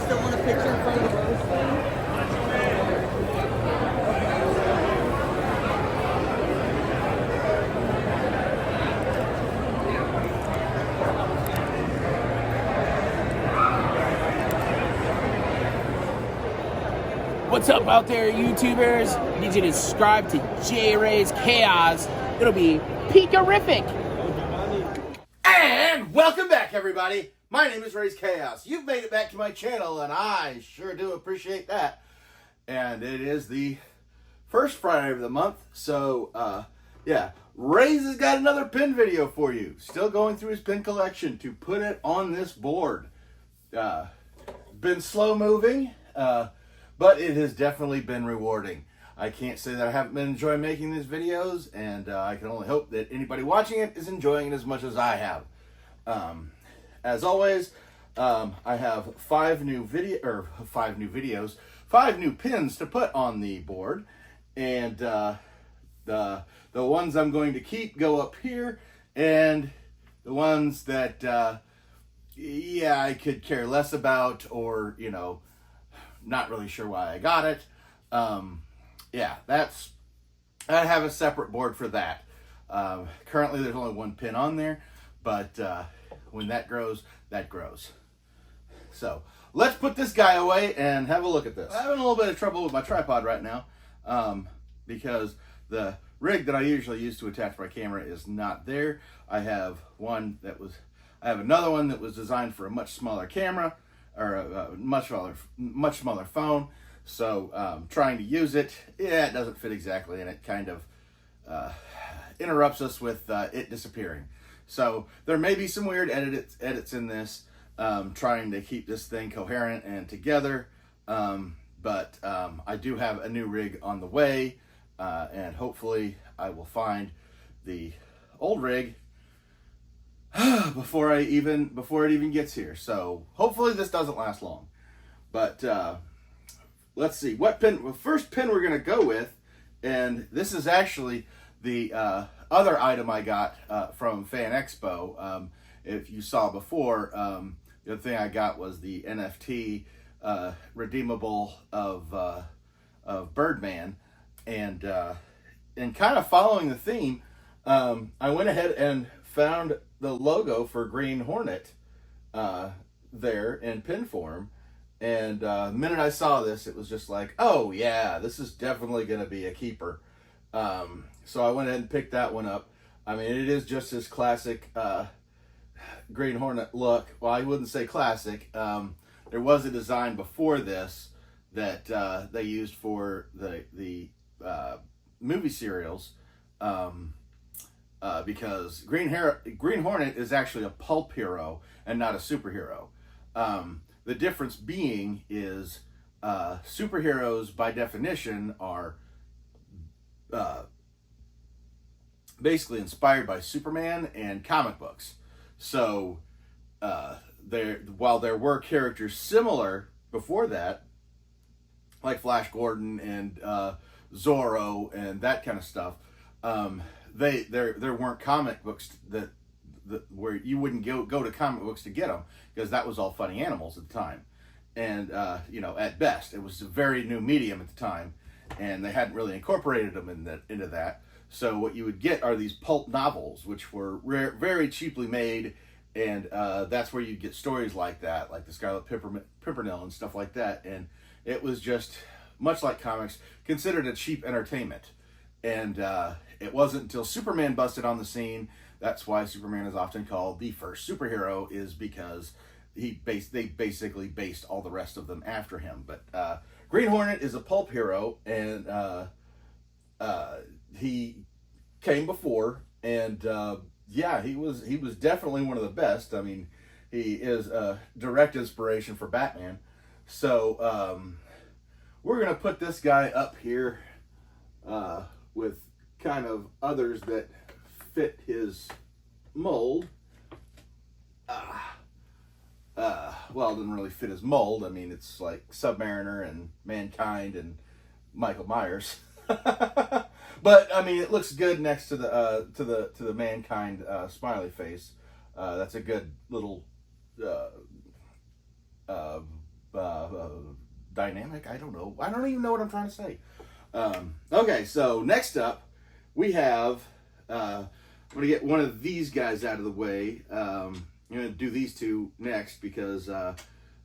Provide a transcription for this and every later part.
still want a picture in front of the Rose thing? What's up out there, YouTubers? I need you to subscribe to Raze Chaos. It'll be peak-orific. And welcome back, everybody. My name is Raze Chaos. You've made it back to my channel, and I sure do appreciate that. And it is the first Friday of the month, so yeah, Raze has got another pin video for you. Still going through his pin collection to put it on this board. Been slow moving, but it has definitely been rewarding. I can't say that I haven't been enjoying making these videos, and I can only hope that anybody watching it is enjoying it as much as I have. As always, I have five new pins to put on the board, and the ones I'm going to keep go up here, and the ones that yeah, I could care less about, or you know, not really sure why I got it. Yeah, I have a separate board for that. Currently there's only one pin on there, but when that grows, that grows. So let's put this guy away and have a look at this. I'm having a little bit of trouble with my tripod right now, because the rig that I usually use to attach my camera is not there. I have another one that was designed for a much smaller camera, or a much smaller phone. So trying to use it, yeah, it doesn't fit exactly, and it kind of interrupts us with it disappearing. So there may be some weird edits in this, trying to keep this thing coherent and together. But I do have a new rig on the way, and hopefully I will find the old rig before it even gets here. So hopefully this doesn't last long. But let's see what pin. The first pin we're gonna go with, and this is actually the other item I got from Fan Expo. If you saw before, the other thing I got was the NFT redeemable of Birdman, and kind of following the theme, I went ahead and found the logo for Green Hornet there in pin form, and the minute I saw this, it was just like, oh yeah, this is definitely going to be a keeper. So I went ahead and picked that one up. I mean, it is just this classic Green Hornet look. Well, I wouldn't say classic. There was a design before this that they used for the movie serials, because Green Hornet is actually a pulp hero and not a superhero. The difference being is superheroes, by definition, are basically inspired by Superman and comic books. So while there were characters similar before that, like Flash Gordon and Zorro and that kind of stuff, there weren't comic books where you wouldn't go to comic books to get them, because that was all funny animals at the time. And you know, at best, it was a very new medium at the time, and they hadn't really incorporated them into that. So what you would get are these pulp novels, which were very cheaply made, and that's where you get stories like that, like the Scarlet Pimpernel and stuff like that. And it was just, much like comics, considered a cheap entertainment. And it wasn't until Superman busted on the scene. That's why Superman is often called the first superhero, is because they basically based all the rest of them after him. But Green Hornet is a pulp hero, and he came before, and yeah, he was definitely one of the best. I mean, he is a direct inspiration for Batman. So we're gonna put this guy up here with kind of others that fit his mold. Well, it doesn't really fit his mold. I mean, it's like Submariner and Mankind and Michael Myers. But I mean, it looks good next to the Mankind smiley face. That's a good little dynamic. I don't know. I don't even know what I'm trying to say. Okay, so next up we have. I'm gonna get one of these guys out of the way. I'm gonna do these two next because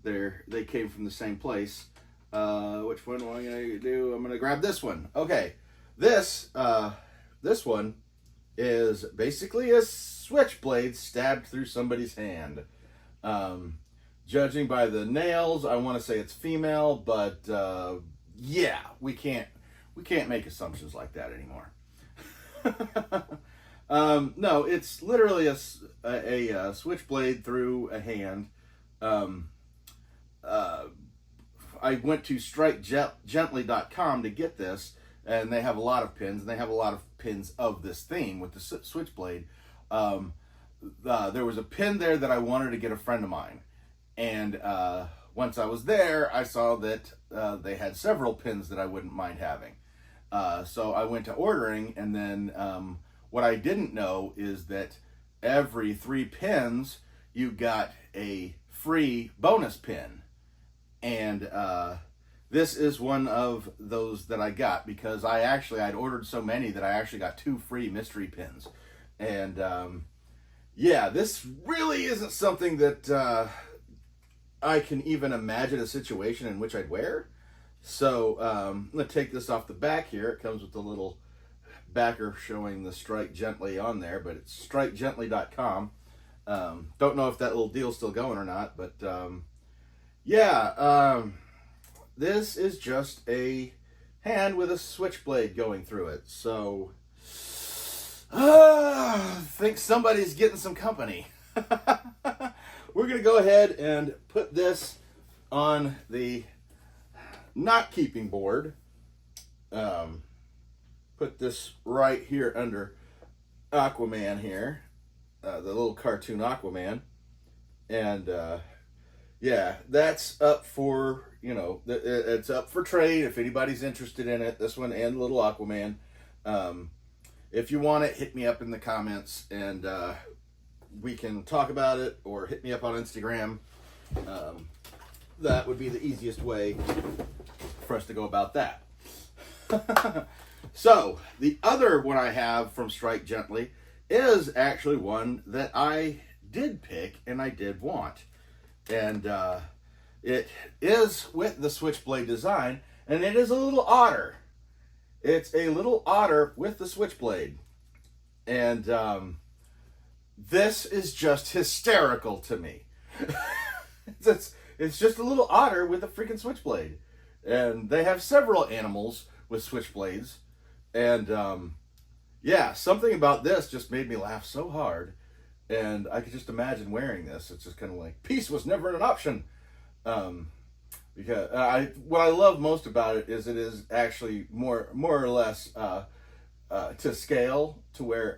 they came from the same place. Which one am I gonna do? I'm gonna grab this one. Okay, this one is basically a switchblade stabbed through somebody's hand. Judging by the nails, I want to say it's female, but yeah, we can't make assumptions like that anymore. No, it's literally a switchblade through a hand. I went to strikegently.com to get this, and they have a lot of pins, and they have a lot of pins of this theme with the switchblade. There was a pin there that I wanted to get a friend of mine, and once I was there, I saw that they had several pins that I wouldn't mind having. So I went to ordering, and then what I didn't know is that every 3 pins, you got a free bonus pin. And this is one of those that I got because I'd ordered so many that I actually got 2 free mystery pins. And yeah, this really isn't something that I can even imagine a situation in which I'd wear. So I'm going to take this off the back here. It comes with a little backer showing the Strike Gently on there, but it's strikegently.com. Don't know if that little deal's still going or not, but yeah, this is just a hand with a switchblade going through it. So I think somebody's getting some company. We're going to go ahead and put this on the not keeping board. Put this right here under Aquaman here, the little cartoon Aquaman. And yeah, that's up for, it's up for trade if anybody's interested in it. This one and little Aquaman. If you want it, hit me up in the comments and we can talk about it, or hit me up on Instagram. That would be the easiest way for us to go about that. So, the other one I have from Strike Gently is actually one that I did pick and I did want. And it is with the switchblade design, and it is a little otter. It's a little otter with the switchblade. And this is just hysterical to me. It's just a little otter with a freaking switchblade. And they have several animals with switchblades. And yeah, something about this just made me laugh so hard. And I could just imagine wearing this. It's just kind of like, peace was never an option. Because what I love most about it is actually more or less to scale, to where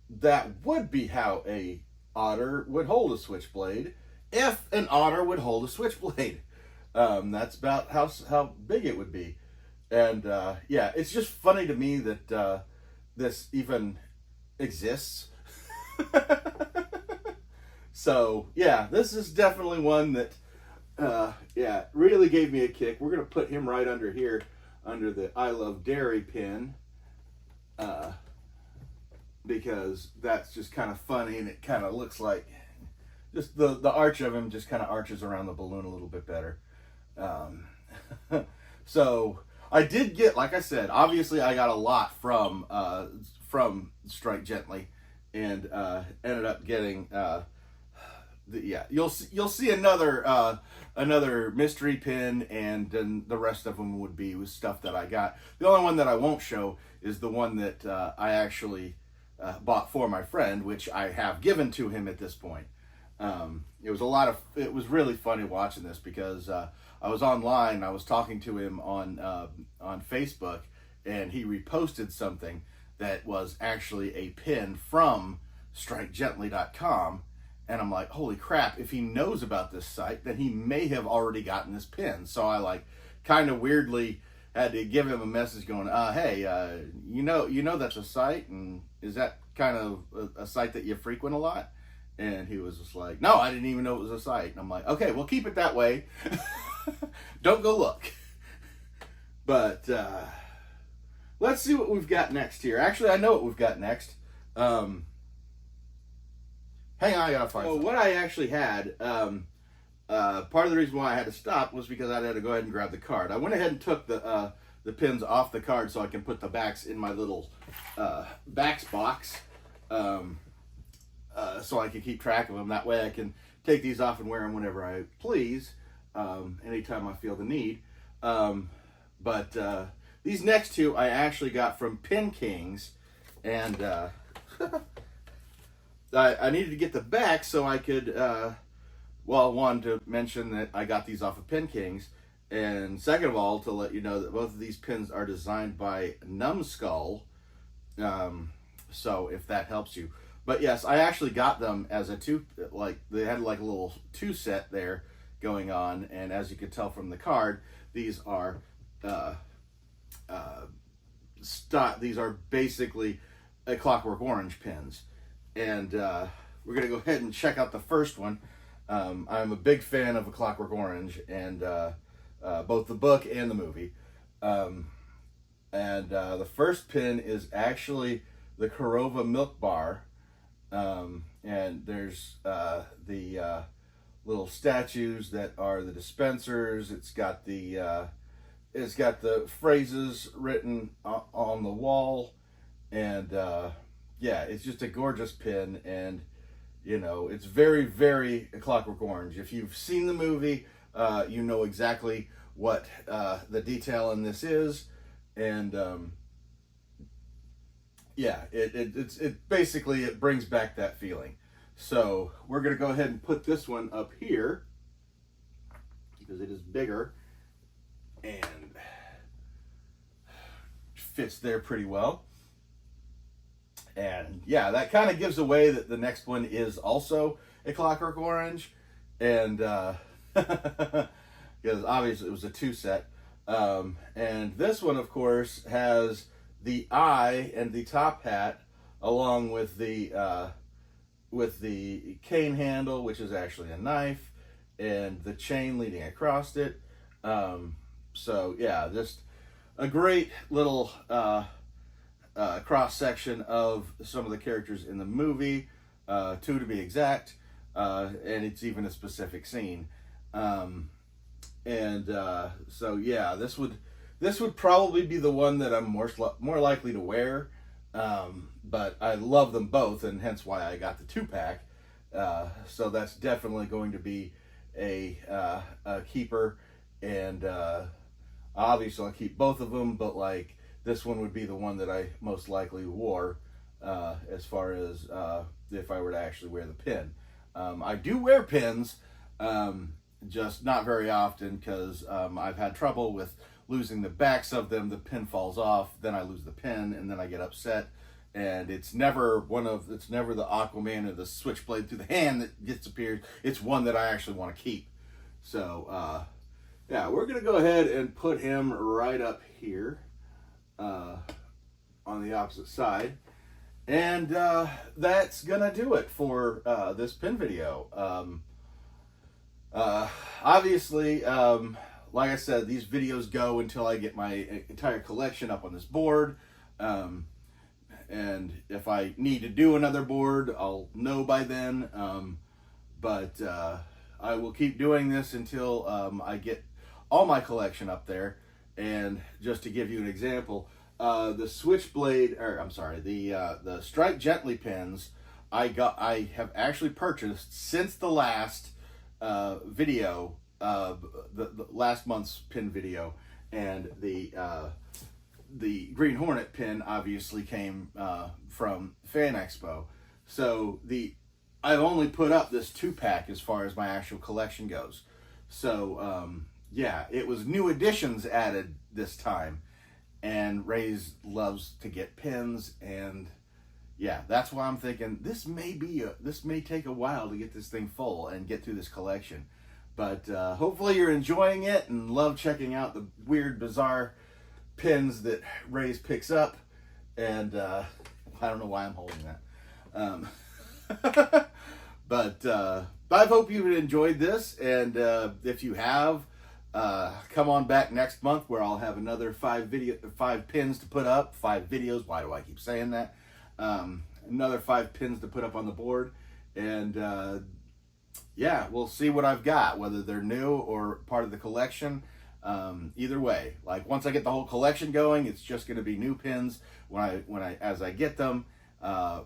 that would be how a otter would hold a switchblade if an otter would hold a switchblade. That's about how big it would be. And yeah, it's just funny to me that this even exists. So yeah, this is definitely one that yeah, really gave me a kick. We're gonna put him right under here, under the I Love Dairy pin, because that's just kind of funny, and it kind of looks like just the arch of him just kind of arches around the balloon a little bit better. So I did get, like I said, obviously I got a lot from Strike Gently, and ended up getting yeah, you'll see another mystery pin, and then the rest of them would be with stuff that I got. The only one that I won't show is the one that I actually bought for my friend, which I have given to him at this point. It was really funny watching this, because I was online, I was talking to him on Facebook, and he reposted something that was actually a pin from strikegently.com. And I'm like, holy crap, if he knows about this site, then he may have already gotten this pin. So I kind of weirdly had to give him a message going, hey, you know that's a site, and is that kind of a site that you frequent a lot? And he was just like, no, I didn't even know it was a site. And I'm like, okay, well, keep it that way. Don't go look. But let's see what we've got next here. Actually, I know what we've got next. Hang on, I gotta find something. What I actually had, part of the reason why I had to stop was because I had to go ahead and grab the card. I went ahead and took the pins off the card so I can put the backs in my little backs box, so I can keep track of them. That way I can take these off and wear them whenever I please, anytime I feel the need. But these next two I actually got from Pin Kings, and I needed to get the back so I could, well, one, to mention that I got these off of Pin Kings, and second of all, to let you know that both of these pins are designed by Numbskull, so if that helps you. But yes, I actually got them as a two, like, they had like a little two set there going on, and as you can tell from the card, these are, these are basically a Clockwork Orange pins. And we're going to go ahead and check out the first one. I'm a big fan of A Clockwork Orange, and both the book and the movie. The first pin is actually the Korova Milk Bar. And there's the little statues that are the dispensers. It's got the phrases written on the wall, and yeah, it's just a gorgeous pin, and you know, it's very, very A Clockwork Orange. If you've seen the movie, you know exactly what the detail in this is, and yeah, it basically, it brings back that feeling. So we're gonna go ahead and put this one up here because it is bigger and fits there pretty well. And yeah, that kind of gives away that the next one is also A Clockwork Orange, and because obviously it was a two set. And this one, of course, has the eye and the top hat, along with the cane handle, which is actually a knife, and the chain leading across it. So yeah, just a great little cross section of some of the characters in the movie, two to be exact, and it's even a specific scene. So yeah, this would probably be the one that I'm more likely to wear, but I love them both, and hence why I got the 2-pack. So that's definitely going to be a keeper, and obviously I'll keep both of them, but like, this one would be the one that I most likely wore, as far as if I were to actually wear the pin. I do wear pins, just not very often, because I've had trouble with losing the backs of them. The pin falls off, then I lose the pin, and then I get upset. And it's never the Aquaman or the switchblade through the hand that disappears. It's one that I actually want to keep. So yeah, we're gonna go ahead and put him right up here, on the opposite side, and that's gonna do it for this pin video. Obviously, like I said, these videos go until I get my entire collection up on this board, and if I need to do another board, I'll know by then, but I will keep doing this until I get all my collection up there. And just to give you an example, the switchblade, or I'm sorry, the Strike Gently pins, I have actually purchased since the last video, the last month's pin video, and the Green Hornet pin obviously came from Fan Expo. So I've only put up this 2-pack as far as my actual collection goes. So yeah, it was new additions added this time, and Raze loves to get pins, and yeah, that's why I'm thinking this may take a while to get this thing full and get through this collection. But hopefully you're enjoying it and love checking out the weird, bizarre pins that Raze picks up. And I don't know why I'm holding that. But I hope you enjoyed this, and if you have, come on back next month where I'll have another 5 pins to put up, 5 videos. Why do I keep saying that? Another 5 pins to put up on the board, and yeah, we'll see what I've got, whether they're new or part of the collection. Either way, like once I get the whole collection going, it's just going to be new pins as I get them.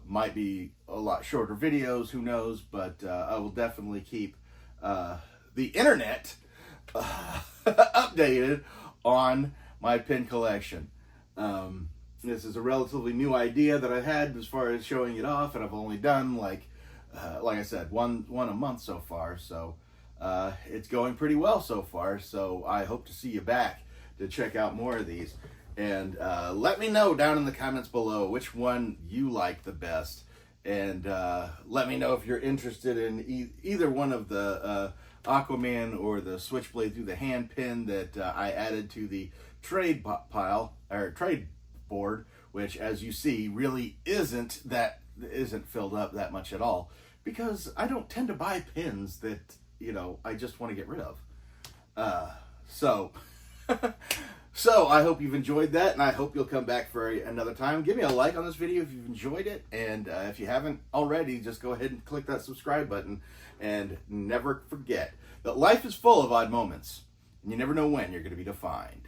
Might be a lot shorter videos, who knows, but I will definitely keep the internet updated on my pin collection. This is a relatively new idea that I had as far as showing it off, and I've only done like I said, one a month so far, so it's going pretty well so far. So I hope to see you back to check out more of these. And let me know down in the comments below which one you like the best. And let me know if you're interested in either one of the Aquaman or the Switchblade through the hand pin that I added to the trade pile, or trade board, which, as you see, really isn't filled up that much at all, because I don't tend to buy pins that, you know, I just want to get rid of. So I hope you've enjoyed that, and I hope you'll come back for another time. Give me a like on this video if you've enjoyed it, and if you haven't already, just go ahead and click that subscribe button, and never forget that life is full of odd moments, and you never know when you're going to be defined.